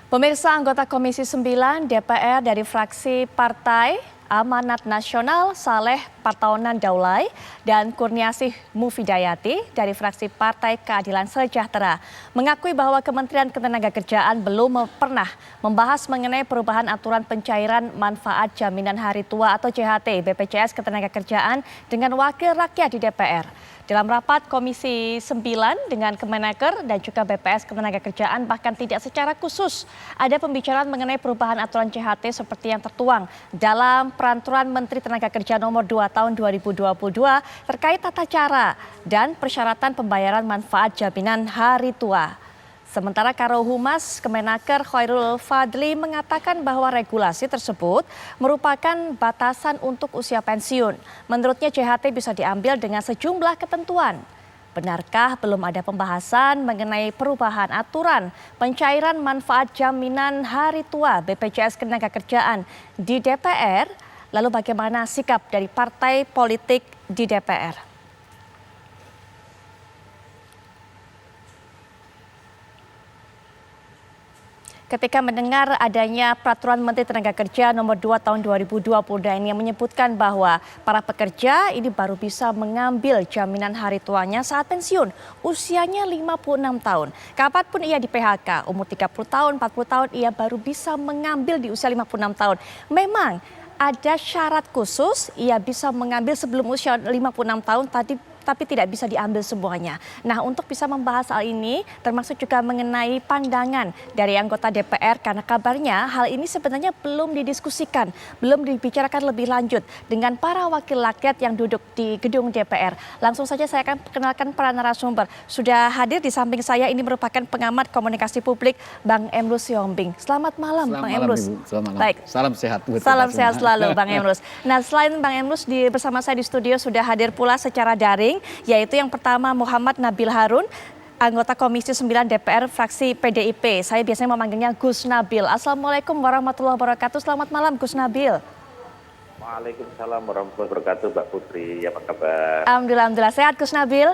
Pemirsa, anggota Komisi 9 DPR dari fraksi Partai Amanat Nasional Saleh Partaunan Daulay dan Kurniasih Mufidayati dari fraksi Partai Keadilan Sejahtera mengakui bahwa Kementerian Ketenagakerjaan belum pernah membahas mengenai perubahan aturan pencairan manfaat jaminan hari tua atau JHT BPJS Ketenagakerjaan dengan wakil rakyat di DPR. Dalam rapat Komisi 9 dengan Kemenaker dan juga BPS Ketenagakerjaan bahkan tidak secara khusus ada pembicaraan mengenai perubahan aturan JHT seperti yang tertuang dalam Peraturan Menteri Tenaga Kerja Nomor 2 Tahun 2022 terkait tata cara dan persyaratan pembayaran manfaat jaminan hari tua. Sementara Karo Humas Kemenaker Khairul Fadli mengatakan bahwa regulasi tersebut merupakan batasan untuk usia pensiun. Menurutnya JHT bisa diambil dengan sejumlah ketentuan. Benarkah belum ada pembahasan mengenai perubahan aturan pencairan manfaat jaminan hari tua BPJS Ketenagakerjaan di DPR? Lalu bagaimana sikap dari partai politik di DPR? Ketika mendengar adanya Peraturan Menteri Tenagakerja Nomor 2 Tahun 2022 ini yang menyebutkan bahwa para pekerja ini baru bisa mengambil jaminan hari tuanya saat pensiun, usianya 56 tahun. Kapanpun ia di PHK, umur 30 tahun, 40 tahun, ia baru bisa mengambil di usia 56 tahun. Memang ada syarat khusus, ia bisa mengambil sebelum usia 56 tahun tapi tidak bisa diambil semuanya. Nah, untuk bisa membahas hal ini termasuk juga mengenai pandangan dari anggota DPR karena kabarnya hal ini sebenarnya belum didiskusikan, belum dibicarakan lebih lanjut dengan para wakil rakyat yang duduk di gedung DPR. Langsung saja saya akan perkenalkan para narasumber. Sudah hadir di samping saya ini merupakan pengamat komunikasi publik Bang Emrus Siombing. Selamat malam Bang Emrus. Selamat malam. Baik. Salam sehat. Salam sehat selalu Bang Emrus. Nah, selain Bang Emrus bersama saya di studio sudah hadir pula secara daring, yaitu yang pertama Muhammad Nabil Harun, anggota Komisi 9 DPR fraksi PDIP. Saya biasanya memanggilnya Gus Nabil. Assalamualaikum warahmatullahi wabarakatuh. Selamat malam Gus Nabil. Waalaikumsalam warahmatullahi wabarakatuh, Mbak Putri. Apa kabar? Alhamdulillah. Sehat Gus Nabil?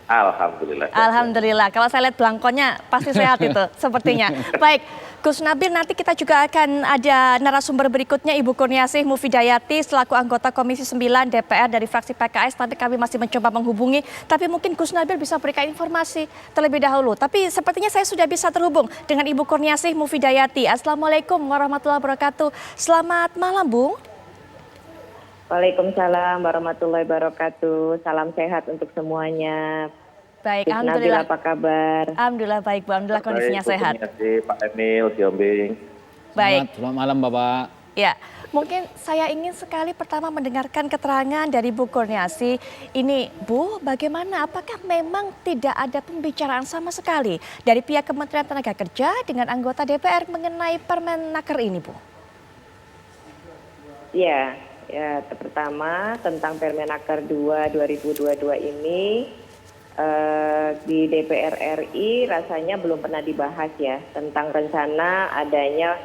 Alhamdulillah. Alhamdulillah. Kalau saya lihat belangkonya pasti sehat itu sepertinya. Baik, Gus Nabil, nanti kita juga akan ada narasumber berikutnya Ibu Kurniasih Mufidayati selaku anggota Komisi 9 DPR dari fraksi PKS. Nanti kami masih mencoba menghubungi, tapi mungkin Gus Nabil bisa berikan informasi terlebih dahulu. Tapi sepertinya saya sudah bisa terhubung dengan Ibu Kurniasih Mufidayati. Assalamualaikum warahmatullahi wabarakatuh. Selamat malam, Bu. Waalaikumsalam warahmatullahi wabarakatuh. Salam sehat untuk semuanya. Baik, alhamdulillah. Apa kabar? Alhamdulillah baik, Bu. Alhamdulillah kondisinya sehat. Pak Emil Siombing. Baik. Selamat malam, Bapak. Ya, mungkin saya ingin sekali pertama mendengarkan keterangan dari Bu Kurniasih. Ini, Bu, bagaimana? Apakah memang tidak ada pembicaraan sama sekali dari pihak Kementerian Tenagakerja dengan anggota DPR mengenai Permenaker ini, Bu? Ya, pertama tentang Permenaker 2 2022 ini di DPR RI rasanya belum pernah dibahas ya tentang rencana adanya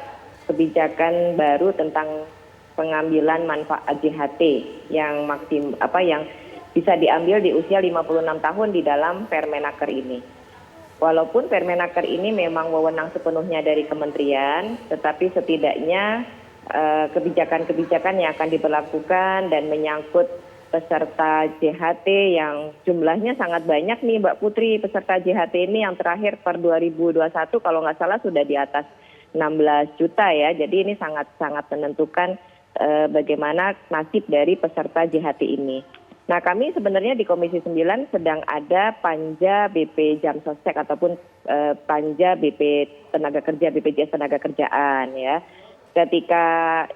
kebijakan baru tentang pengambilan manfaat JHT yang yang bisa diambil di usia 56 tahun di dalam Permenaker ini. Walaupun Permenaker ini memang wewenang sepenuhnya dari kementerian, tetapi setidaknya kebijakan-kebijakan yang akan diberlakukan dan menyangkut peserta JHT yang jumlahnya sangat banyak nih Mbak Putri, peserta JHT ini yang terakhir per 2021 kalau nggak salah sudah di atas 16 juta ya. Jadi ini sangat-sangat menentukan bagaimana nasib dari peserta JHT ini. Nah, kami sebenarnya di Komisi 9 sedang ada Panja BP Jamsostek ataupun Panja BP Tenaga Kerja BPJS Ketenagakerjaan ya. Ketika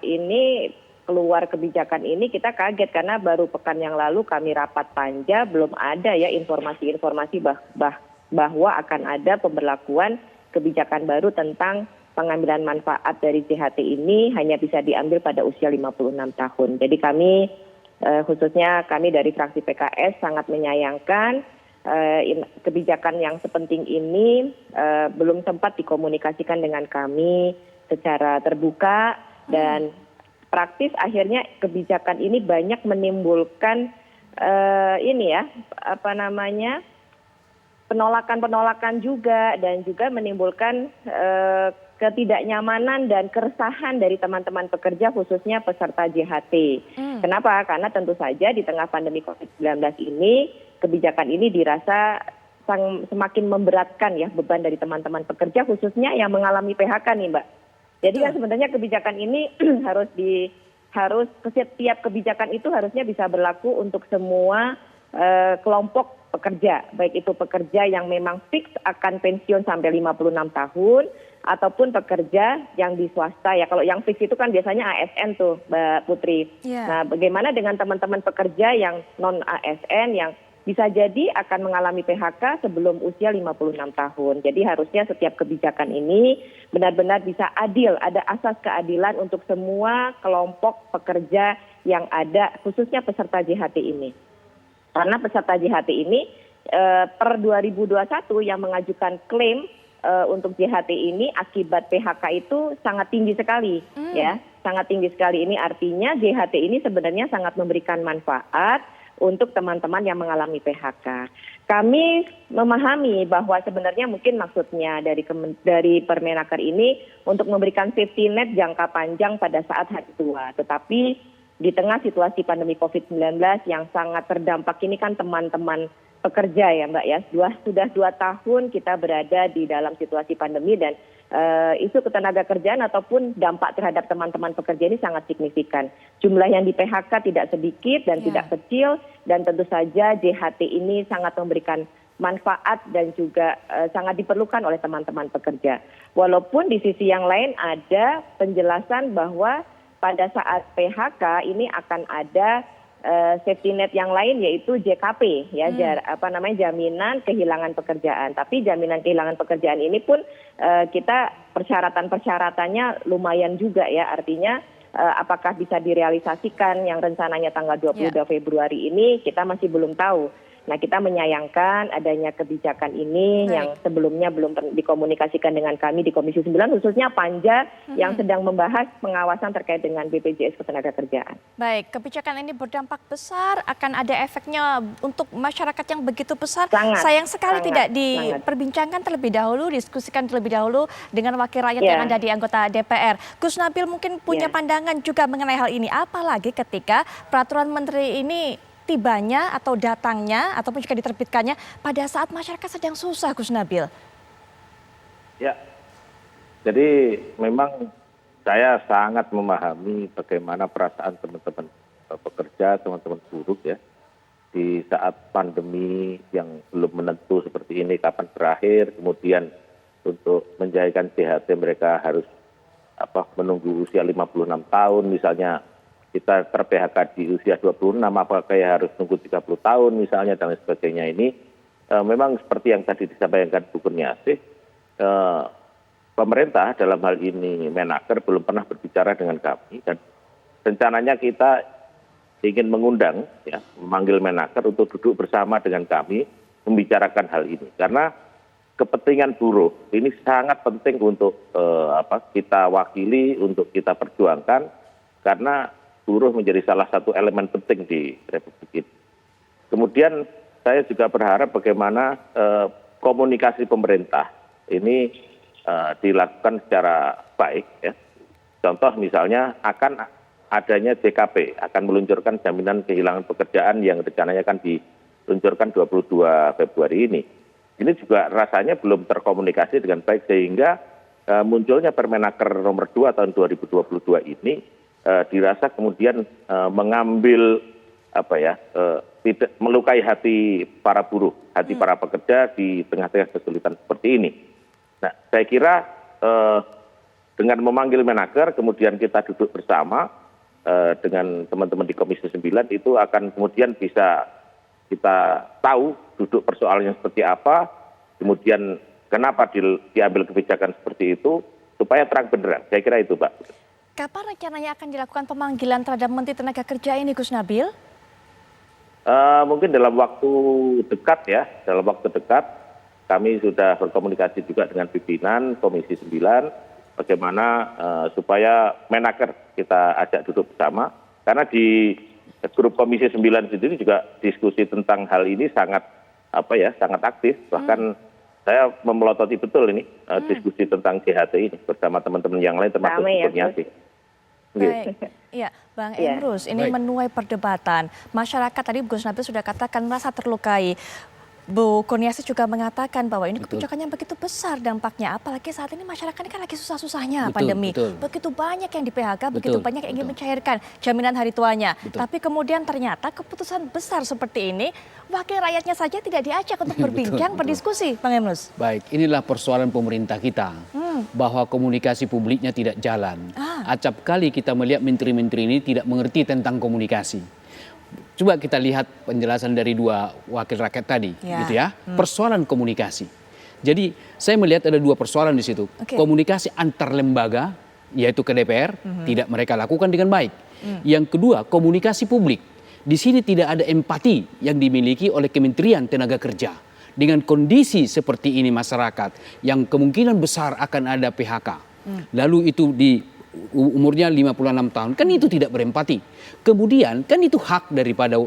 ini keluar kebijakan ini kita kaget karena baru pekan yang lalu kami rapat panja belum ada ya informasi-informasi bahwa akan ada pemberlakuan kebijakan baru tentang pengambilan manfaat dari JHT ini hanya bisa diambil pada usia 56 tahun. Jadi kami khususnya kami dari fraksi PKS sangat menyayangkan kebijakan yang sepenting ini belum sempat dikomunikasikan dengan kami secara terbuka dan praktis akhirnya kebijakan ini banyak menimbulkan penolakan juga dan juga menimbulkan ketidaknyamanan dan keresahan dari teman-teman pekerja khususnya peserta JHT. Kenapa? Karena tentu saja di tengah pandemi COVID-19 ini kebijakan ini dirasa semakin memberatkan ya beban dari teman-teman pekerja khususnya yang mengalami PHK nih Mbak. Jadi kan sebenarnya kebijakan ini harus setiap kebijakan itu harusnya bisa berlaku untuk semua kelompok pekerja, baik itu pekerja yang memang fix akan pensiun sampai 56 tahun ataupun pekerja yang di swasta ya. Kalau yang fix itu kan biasanya ASN tuh Mbak Putri. Nah, bagaimana dengan teman-teman pekerja yang non ASN yang bisa jadi akan mengalami PHK sebelum usia 56 tahun. Jadi harusnya setiap kebijakan ini benar-benar bisa adil, ada asas keadilan untuk semua kelompok pekerja yang ada, khususnya peserta JHT ini. Karena peserta JHT ini per 2021 yang mengajukan klaim untuk JHT ini akibat PHK itu sangat tinggi sekali, ya, sangat tinggi sekali. Ini artinya JHT ini sebenarnya sangat memberikan manfaat untuk teman-teman yang mengalami PHK. Kami memahami bahwa sebenarnya mungkin maksudnya dari Permenaker ini untuk memberikan safety net jangka panjang pada saat hari tua. Tetapi di tengah situasi pandemi COVID-19 yang sangat terdampak ini kan teman-teman pekerja ya Mbak ya. Sudah 2 tahun kita berada di dalam situasi pandemi dan isu ketenagakerjaan ataupun dampak terhadap teman-teman pekerja ini sangat signifikan. Jumlah yang di PHK tidak sedikit dan tidak kecil dan tentu saja JHT ini sangat memberikan manfaat dan juga sangat diperlukan oleh teman-teman pekerja. Walaupun di sisi yang lain ada penjelasan bahwa pada saat PHK ini akan ada safety net yang lain yaitu JKP ya, jaminan kehilangan pekerjaan. Tapi jaminan kehilangan pekerjaan ini pun kita persyaratannya lumayan juga ya, artinya apakah bisa direalisasikan yang rencananya tanggal 22 Februari ini kita masih belum tahu. Nah, kita menyayangkan adanya kebijakan ini yang sebelumnya belum dikomunikasikan dengan kami di Komisi 9, khususnya Panja yang sedang membahas pengawasan terkait dengan BPJS Ketenagakerjaan. Baik, kebijakan ini berdampak besar, akan ada efeknya untuk masyarakat yang begitu besar. Sayang sekali tidak diperbincangkan terlebih dahulu, diskusikan terlebih dahulu dengan wakil rakyat yang ada di anggota DPR. Gus Nabil mungkin punya pandangan juga mengenai hal ini, apalagi ketika peraturan menteri ini tibanya atau datangnya ataupun juga diterbitkannya pada saat masyarakat sedang susah, Gus Nabil. Ya, jadi memang saya sangat memahami bagaimana perasaan teman-teman pekerja, teman-teman buruh ya, di saat pandemi yang belum menentu seperti ini kapan berakhir, kemudian untuk menjalankan JHT mereka harus menunggu usia 56 tahun misalnya. Kita ter-PHK di usia 26, apakah harus nunggu 30 tahun misalnya dan lain sebagainya ini. Memang seperti yang tadi disampaikan Bu Kurniasih, pemerintah dalam hal ini Menaker belum pernah berbicara dengan kami dan rencananya kita ingin mengundang, ya, memanggil Menaker untuk duduk bersama dengan kami membicarakan hal ini. Karena kepentingan buruh ini sangat penting untuk kita wakili, untuk kita perjuangkan karena buruh menjadi salah satu elemen penting di Republik ini. Kemudian saya juga berharap bagaimana komunikasi pemerintah ini dilakukan secara baik. Ya. Contoh misalnya akan adanya JKP, akan meluncurkan jaminan kehilangan pekerjaan yang rencananya akan diluncurkan 22 Februari ini. Ini juga rasanya belum terkomunikasi dengan baik sehingga munculnya Permenaker nomor 2 tahun 2022 ini dirasa kemudian mengambil tidak melukai hati para buruh, hati para pekerja di tengah-tengah kesulitan seperti ini. Nah, saya kira dengan memanggil Menaker kemudian kita duduk bersama dengan teman-teman di Komisi 9 itu akan kemudian bisa kita tahu duduk persoalannya seperti apa, kemudian kenapa diambil kebijakan seperti itu supaya terang benderang. Saya kira itu, Pak. Kapan rencananya akan dilakukan pemanggilan terhadap Menteri Tenaga Kerja ini, Gus Nabil? Mungkin dalam waktu dekat ya, dalam waktu dekat kami sudah berkomunikasi juga dengan pimpinan Komisi 9 bagaimana supaya Menaker kita ajak duduk bersama. Karena di grup Komisi 9 sendiri juga diskusi tentang hal ini sangat sangat aktif, bahkan saya memelototi betul ini diskusi tentang JHT ini bersama teman-teman yang lain termasuk Ramai ya, Kurniasih. Baik, iya Bang Iya. Emrus, ini Baik. menuai perdebatan. Masyarakat tadi Gus Nabil sudah katakan merasa terlukai. Bu Kurniasih juga mengatakan bahwa ini Betul. kebijakan yang begitu besar dampaknya, apalagi saat ini masyarakat ini kan lagi susah-susahnya Betul, pandemi. betul. Begitu banyak yang di PHK, begitu Betul, banyak yang ingin betul. mencairkan jaminan hari tuanya. Betul. Tapi kemudian ternyata keputusan besar seperti ini, wakil rakyatnya saja tidak diajak untuk berbincang, betul. berdiskusi, Bang Emrus. Baik, inilah persoalan pemerintah kita. Bahwa komunikasi publiknya tidak jalan. Acap kali kita melihat menteri-menteri ini tidak mengerti tentang komunikasi. Coba kita lihat penjelasan dari dua wakil rakyat tadi, Ya. gitu ya. Persoalan komunikasi. Jadi saya melihat ada dua persoalan di situ. Oke. Komunikasi antar lembaga, yaitu ke DPR, tidak mereka lakukan dengan baik. Yang kedua, komunikasi publik. Di sini tidak ada empati yang dimiliki oleh Kementerian Tenaga Kerja. Dengan kondisi seperti ini masyarakat yang kemungkinan besar akan ada PHK. Lalu itu di umurnya 56 tahun, kan itu tidak berempati. Kemudian kan itu hak daripada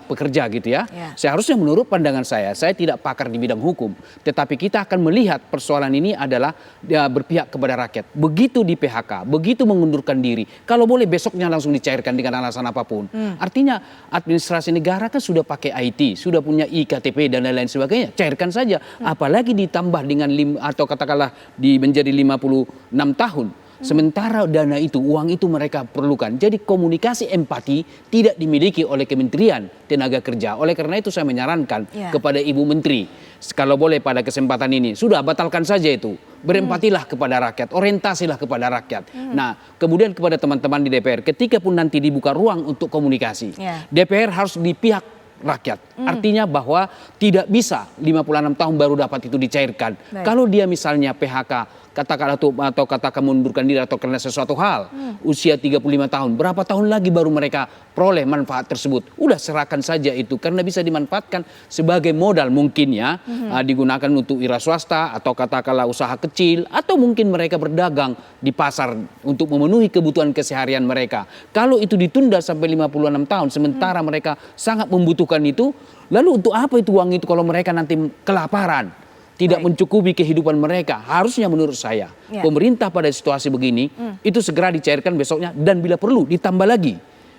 pekerja gitu ya. Ya. Seharusnya menurut pandangan saya tidak pakar di bidang hukum. Tetapi kita akan melihat persoalan ini adalah berpihak kepada rakyat. Begitu di PHK, begitu mengundurkan diri. Kalau boleh besoknya langsung dicairkan dengan alasan apapun. Artinya administrasi negara kan sudah pakai IT, sudah punya IKTP dan lain-lain sebagainya. Cairkan saja. Apalagi ditambah dengan atau katakanlah menjadi 56 tahun. Sementara dana itu, uang itu mereka perlukan. Jadi komunikasi empati tidak dimiliki oleh Kementerian Tenaga Kerja. Oleh karena itu saya menyarankan kepada Ibu Menteri, kalau boleh pada kesempatan ini, sudah batalkan saja itu. Berempatilah kepada rakyat, orientasilah kepada rakyat. Nah, kemudian kepada teman-teman di DPR, ketika pun nanti dibuka ruang untuk komunikasi, DPR harus di pihak rakyat. Artinya bahwa tidak bisa 56 tahun baru dapat itu dicairkan. Baik. Kalau dia misalnya PHK, katakan atau katakan mundurkan diri atau karena sesuatu hal, usia 35 tahun, berapa tahun lagi baru mereka peroleh manfaat tersebut? Udah serahkan saja itu karena bisa dimanfaatkan sebagai modal mungkin ya, digunakan untuk wira swasta atau katakanlah usaha kecil atau mungkin mereka berdagang di pasar untuk memenuhi kebutuhan keseharian mereka. Kalau itu ditunda sampai 56 tahun sementara mereka sangat membutuhkan itu, lalu untuk apa itu uang itu kalau mereka nanti kelaparan? Tidak mencukupi kehidupan mereka. Harusnya menurut saya, pemerintah pada situasi begini, itu segera dicairkan besoknya dan bila perlu ditambah lagi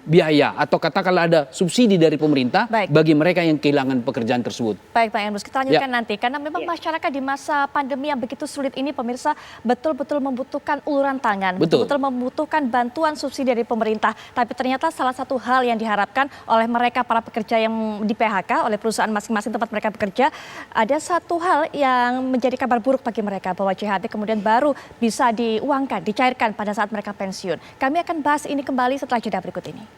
biaya atau katakanlah ada subsidi dari pemerintah bagi mereka yang kehilangan pekerjaan tersebut. Baik Pak Emrus, kita lanjutkan nanti. Karena memang masyarakat di masa pandemi yang begitu sulit ini, pemirsa, betul-betul membutuhkan uluran tangan. Betul-betul membutuhkan bantuan subsidi dari pemerintah. Tapi ternyata salah satu hal yang diharapkan oleh mereka, para pekerja yang di PHK, oleh perusahaan masing-masing tempat mereka bekerja, ada satu hal yang menjadi kabar buruk bagi mereka, bahwa JHT kemudian baru bisa diuangkan, dicairkan pada saat mereka pensiun. Kami akan bahas ini kembali setelah jeda berikut ini.